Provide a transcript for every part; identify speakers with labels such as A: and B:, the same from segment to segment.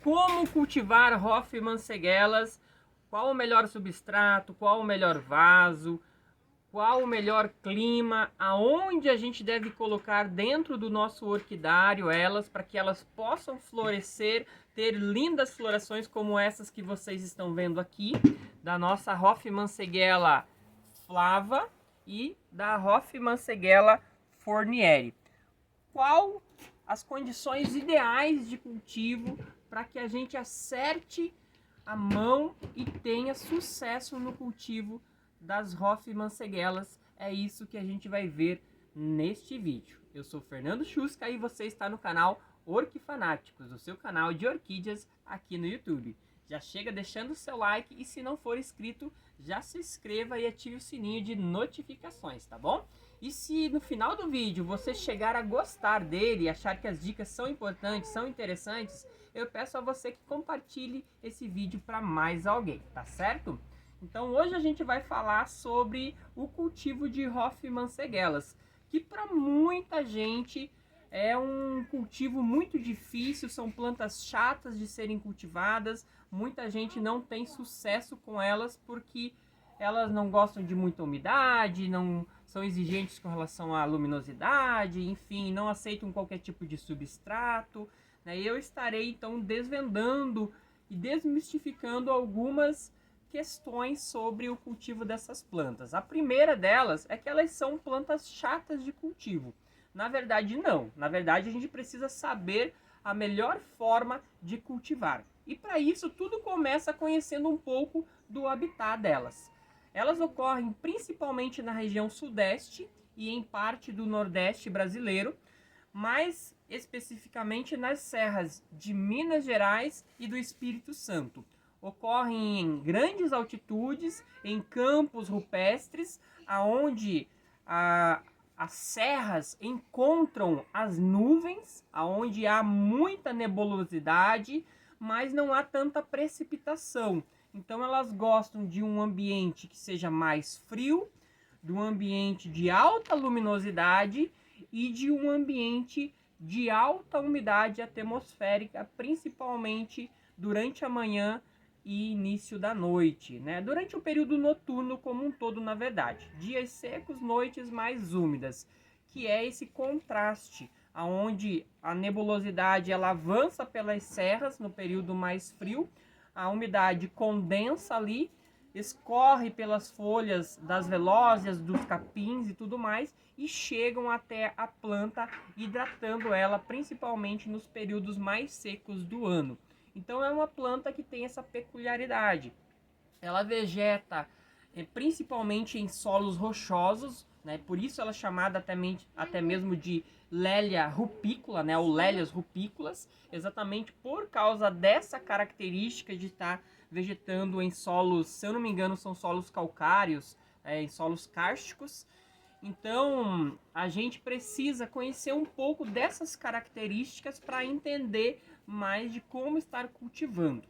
A: Como cultivar Hoffmann Seggellas? Qual o melhor substrato? Qual o melhor vaso? Qual o melhor clima? Aonde a gente deve colocar dentro do nosso orquidário elas para que elas possam florescer, ter lindas florações como essas que vocês estão vendo aqui, da nossa Hoffmann Seggella flava e da Hoffmann Seggella Fornieri. Qual as condições ideais de cultivo para que a gente acerte a mão e tenha sucesso no cultivo das Hoffmann Seggellas? É isso que a gente vai ver neste vídeo. Eu sou Fernando Chusca e você está no canal Orquifanáticos, o seu canal de orquídeas aqui no YouTube. Já chega deixando o seu like e se não for inscrito, já se inscreva e ative o sininho de notificações, tá bom? E se no final do vídeo você chegar a gostar dele e achar que as dicas são importantes, são interessantes, eu peço a você que compartilhe esse vídeo para mais alguém, tá certo? Então hoje a gente vai falar sobre o cultivo de Hoffmann Seggellas, que para muita gente é um cultivo muito difícil, são plantas chatas de serem cultivadas, muita gente não tem sucesso com elas porque elas não gostam de muita umidade, não são exigentes com relação à luminosidade, enfim, não aceitam qualquer tipo de substrato, né? Eu estarei então desvendando e desmistificando algumas questões sobre o cultivo dessas plantas. A primeira delas é que elas são plantas chatas de cultivo. Na verdade, não. Na verdade, a gente precisa saber a melhor forma de cultivar. E para isso, tudo começa conhecendo um pouco do habitat delas. Elas ocorrem principalmente na região sudeste e em parte do nordeste brasileiro, mais especificamente nas serras de Minas Gerais e do Espírito Santo. Ocorrem em grandes altitudes, em campos rupestres, aonde as serras encontram as nuvens, aonde há muita nebulosidade, mas não há tanta precipitação. Então elas gostam de um ambiente que seja mais frio, de um ambiente de alta luminosidade e de um ambiente de alta umidade atmosférica, principalmente durante a manhã e início da noite, né? Durante o período noturno como um todo, na verdade. Dias secos, noites mais úmidas, que é esse contraste, aonde a nebulosidade ela avança pelas serras no período mais frio, a umidade condensa ali, escorre pelas folhas das velózias, dos capins e tudo mais, e chegam até a planta, hidratando ela principalmente nos períodos mais secos do ano. Então é uma planta que tem essa peculiaridade. Ela vegeta principalmente em solos rochosos, né? Por isso ela é chamada até mesmo de Lélia rupícola, né? Ou Lélias rupícolas, exatamente por causa dessa característica de estar vegetando em solos, se eu não me engano, são solos calcários, em solos kársticos. Então, a gente precisa conhecer um pouco dessas características para entender mais de como estar cultivando.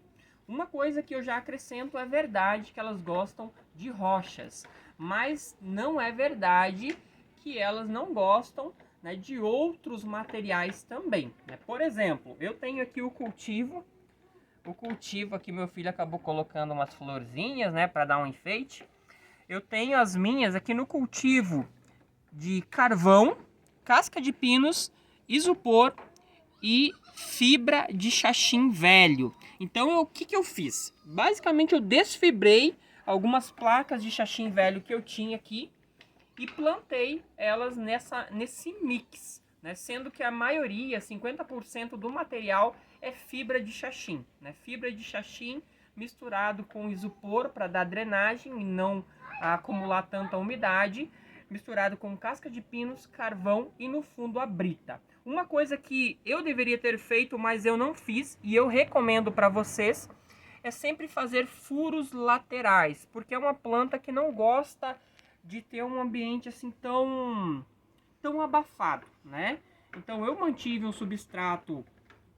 A: Uma coisa que eu já acrescento é verdade que elas gostam de rochas, mas não é verdade que elas não gostam, né, de outros materiais também, né? Por exemplo, eu tenho aqui o cultivo aqui meu filho acabou colocando umas florzinhas, né, para dar um enfeite. Eu tenho as minhas aqui no cultivo de carvão, casca de pinos, isopor e fibra de xaxim velho. Então o que eu fiz? Basicamente eu desfibrei algumas placas de xaxim velho que eu tinha aqui e plantei elas nesse mix, né? Sendo que a maioria, 50% do material é fibra de xaxim, né? Fibra de xaxim misturado com isopor para dar drenagem e não acumular tanta umidade, misturado com casca de pinos, carvão e no fundo a brita. Uma coisa que eu deveria ter feito, mas eu não fiz e eu recomendo para vocês, é sempre fazer furos laterais, porque é uma planta que não gosta de ter um ambiente assim tão abafado, né? Então eu mantive um substrato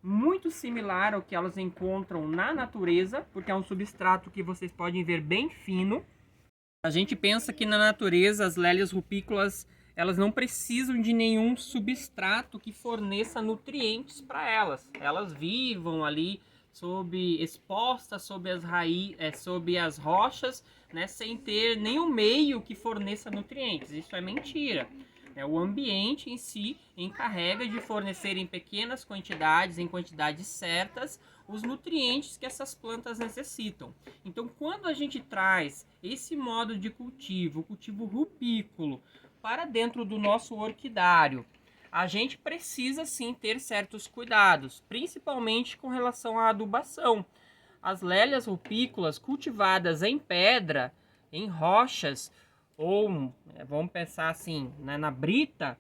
A: muito similar ao que elas encontram na natureza, porque é um substrato que vocês podem ver bem fino. A gente pensa que na natureza as lélias rupícolas elas não precisam de nenhum substrato que forneça nutrientes para elas. Elas vivam ali exposta sob as sob as rochas, né, sem ter nenhum meio que forneça nutrientes. Isso é mentira. O ambiente em si encarrega de fornecer em pequenas quantidades, em quantidades certas, os nutrientes que essas plantas necessitam. Então, quando a gente traz esse modo de cultivo, o cultivo rupícola, para dentro do nosso orquidário, a gente precisa sim ter certos cuidados, principalmente com relação à adubação. As lélias rupícolas cultivadas em pedra, em rochas, ou vamos pensar assim, né, na brita,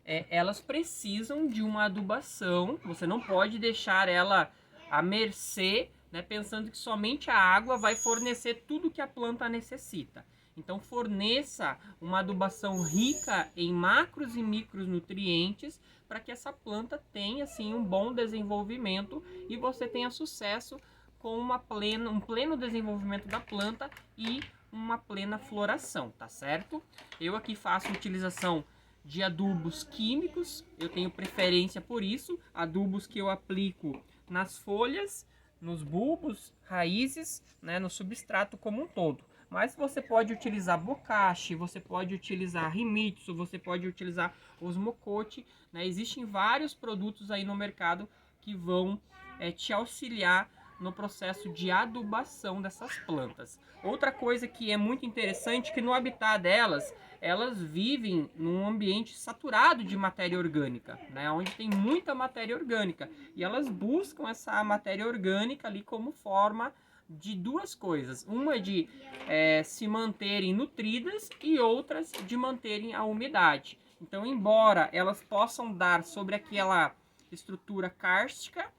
A: elas precisam de uma adubação. Você não pode deixar ela à mercê, né, pensando que somente a água vai fornecer tudo que a planta necessita. Então forneça uma adubação rica em macros e micronutrientes para que essa planta tenha assim um bom desenvolvimento e você tenha sucesso com um pleno desenvolvimento da planta e uma plena floração, tá certo? Eu aqui faço utilização de adubos químicos, eu tenho preferência por isso, adubos que eu aplico nas folhas, nos bulbos, raízes, né, no substrato como um todo. Mas você pode utilizar bokashi, você pode utilizar Himitsu, você pode utilizar osmocote, né? Existem vários produtos aí no mercado que vão te auxiliar no processo de adubação dessas plantas. Outra coisa que é muito interessante é que no habitat delas, elas vivem num ambiente saturado de matéria orgânica, né? Onde tem muita matéria orgânica. E elas buscam essa matéria orgânica ali como forma de duas coisas. Uma de se manterem nutridas e outras de manterem a umidade. Então, embora elas possam dar sobre aquela estrutura kárstica,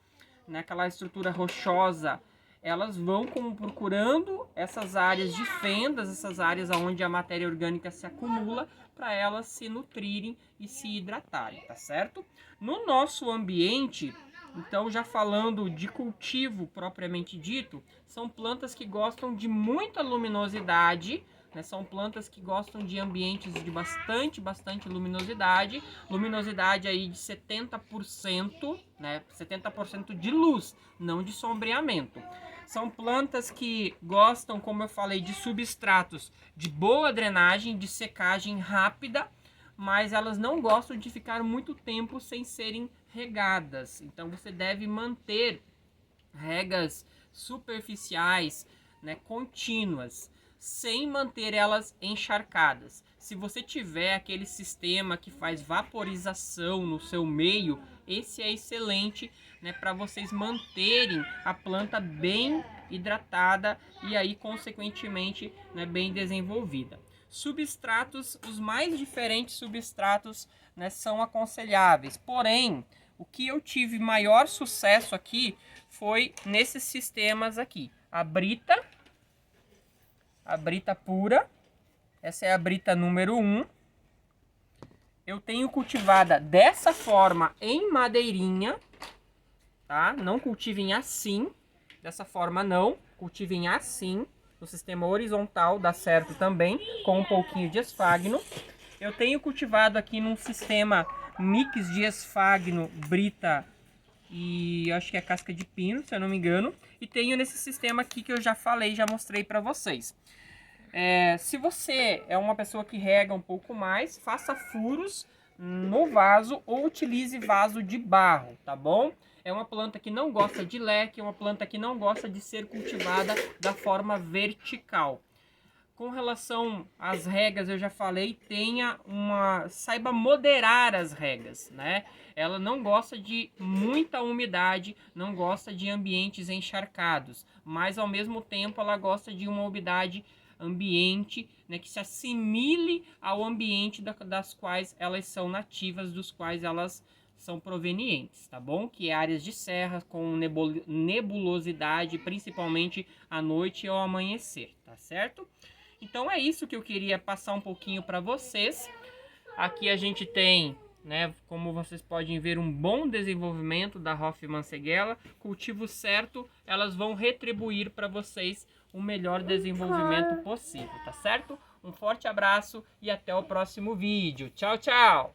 A: né, aquela estrutura rochosa, elas vão procurando essas áreas de fendas, essas áreas onde a matéria orgânica se acumula, para elas se nutrirem e se hidratarem, tá certo? No nosso ambiente, então, já falando de cultivo propriamente dito, são plantas que gostam de muita luminosidade, né? São plantas que gostam de ambientes de bastante luminosidade, luminosidade aí de 70%, né? 70% de luz, não de sombreamento. São plantas que gostam, como eu falei, de substratos de boa drenagem, de secagem rápida, mas elas não gostam de ficar muito tempo sem serem regadas. Então você deve manter regas superficiais, né, contínuas, sem manter elas encharcadas. Se você tiver aquele sistema que faz vaporização no seu meio, esse é excelente, né, para vocês manterem a planta bem hidratada e aí consequentemente, né, bem desenvolvida. Substratos, os mais diferentes substratos, né, são aconselháveis, porém o que eu tive maior sucesso aqui foi nesses sistemas aqui. A brita pura, essa é a brita número 1. Eu tenho cultivada dessa forma em madeirinha, tá? Não cultivem assim, dessa forma não, cultivem assim, no sistema horizontal, dá certo também, com um pouquinho de esfagno. Eu tenho cultivado aqui num sistema mix de esfagno, brita e acho que é casca de pino, se eu não me engano. E tenho nesse sistema aqui que eu já falei, já mostrei para vocês. Se você é uma pessoa que rega um pouco mais, faça furos no vaso ou utilize vaso de barro, tá bom? É uma planta que não gosta de leque, é uma planta que não gosta de ser cultivada da forma vertical. Com relação às regas, eu já falei, saiba moderar as regas, né? Ela não gosta de muita umidade, não gosta de ambientes encharcados, mas ao mesmo tempo ela gosta de uma umidade ambiente, né, que se assimile ao ambiente das quais elas são nativas, dos quais elas são provenientes, tá bom? Que é áreas de serra com nebulosidade, principalmente à noite ou ao amanhecer, tá certo? Então é isso que eu queria passar um pouquinho para vocês. Aqui a gente tem, né, como vocês podem ver, um bom desenvolvimento da Hoffmann Segela. Cultivo certo, elas vão retribuir para vocês o melhor desenvolvimento possível, tá certo? Um forte abraço e até o próximo vídeo. Tchau, tchau!